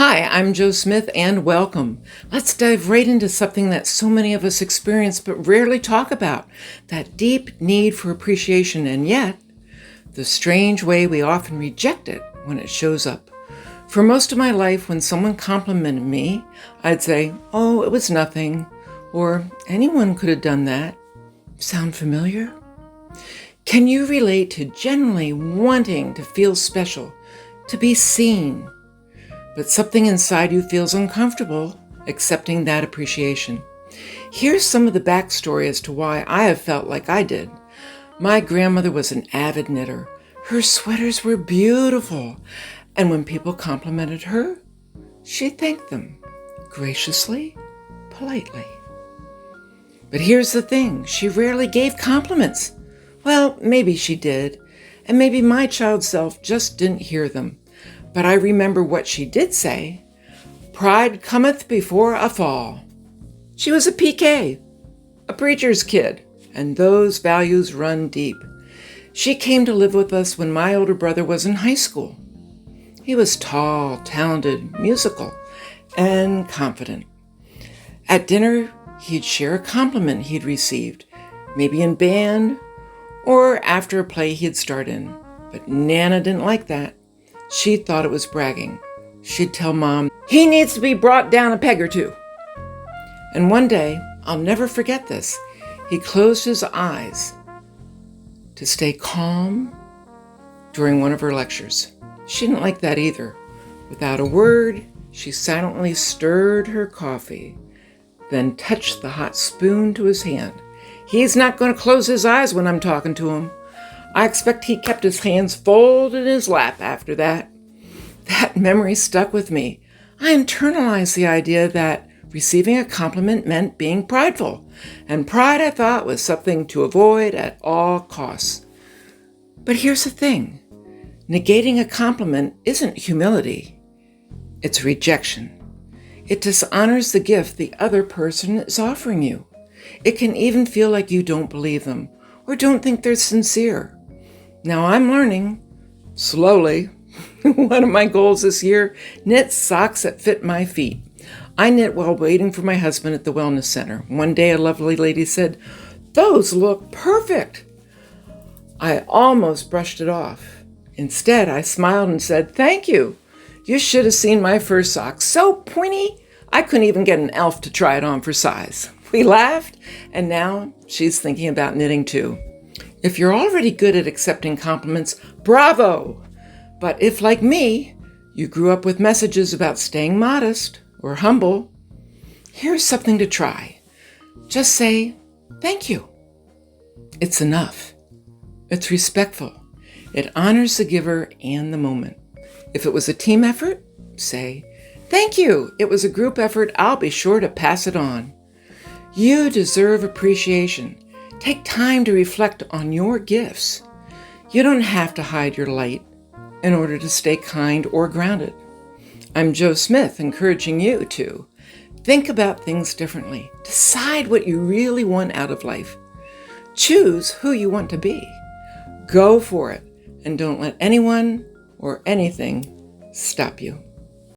Hi, I'm Joe Smith and welcome. Let's dive right into something that so many of us experience but rarely talk about, that deep need for appreciation, and yet the strange way we often reject it when it shows up. For most of my life, when someone complimented me, I'd say, "Oh, it was nothing," or "Anyone could have done that." Sound familiar? Can you relate to genuinely wanting to feel special, to be seen, but something inside you feels uncomfortable accepting that appreciation? Here's some of the backstory as to why I have felt like I did. My grandmother was an avid knitter. Her sweaters were beautiful, and when people complimented her, she thanked them graciously, politely. But here's the thing, she rarely gave compliments. Well, maybe she did, and maybe my child self just didn't hear them. But I remember what she did say: "Pride cometh before a fall." She was a PK, a preacher's kid, and those values run deep. She came to live with us when my older brother was in high school. He was tall, talented, musical, and confident. At dinner, he'd share a compliment he'd received, maybe in band or after a play he'd starred in. But Nana didn't like that. She thought it was bragging. She'd tell Mom, "He needs to be brought down a peg or two." And one day, I'll never forget this, he closed his eyes to stay calm during one of her lectures. She didn't like that either. Without a word, she silently stirred her coffee, then touched the hot spoon to his hand. He's not going to close his eyes when I'm talking to him. I expect he kept his hands folded in his lap after that. That memory stuck with me. I internalized the idea that receiving a compliment meant being prideful, and pride, I thought, was something to avoid at all costs. But here's the thing. Negating a compliment isn't humility. It's rejection. It dishonors the gift the other person is offering you. It can even feel like you don't believe them or don't think they're sincere. Now I'm learning, slowly. One of my goals this year, knit socks that fit my feet. I knit while waiting for my husband at the wellness center. One day a lovely lady said, "Those look perfect." I almost brushed it off. Instead, I smiled and said, "Thank you. You should have seen my first sock. So pointy, I couldn't even get an elf to try it on for size." We laughed, and now she's thinking about knitting too. If you're already good at accepting compliments, bravo! But if, like me, you grew up with messages about staying modest or humble, here's something to try. Just say, "Thank you." It's enough. It's respectful. It honors the giver and the moment. If it was a team effort, say, "Thank you. It was a group effort. I'll be sure to pass it on." You deserve appreciation. Take time to reflect on your gifts. You don't have to hide your light in order to stay kind or grounded. I'm Joe Smith, encouraging you to think about things differently. Decide what you really want out of life. Choose who you want to be. Go for it, and don't let anyone or anything stop you.